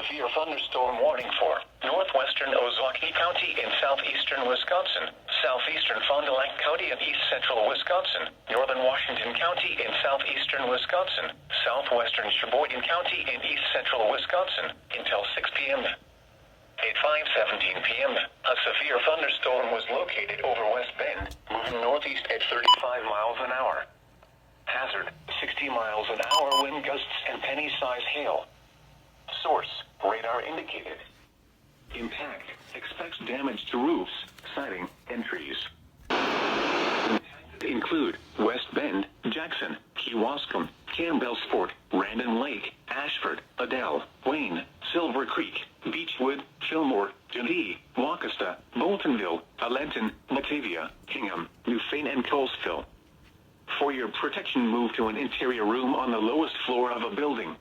severe thunderstorm warning for northwestern Ozaukee County in southeastern Wisconsin, southeastern Fond du Lac County in east central Wisconsin, northern Washington County in southeastern Wisconsin, southwestern Sheboygan County in east central Wisconsin, until 6 p.m. At 5:17 p.m., a severe thunderstorm was located over West Bend, moving northeast at 35 miles an hour. Hazard, 60 miles an hour wind gusts and penny-size hail. Source, radar indicated. Impact, expects damage to roofs, siding, and trees. Include West Bend, Jackson, Kewaskum, Campbellsport, Randon Lake, Ashford, Adel, Wayne, Silver Creek, Beechwood, Fillmore, Dundee, Waukesta, Boltonville, Alenton, Batavia, Hingham, Newfane, and Colesville. For your protection, move to an interior room on the lowest floor of a building.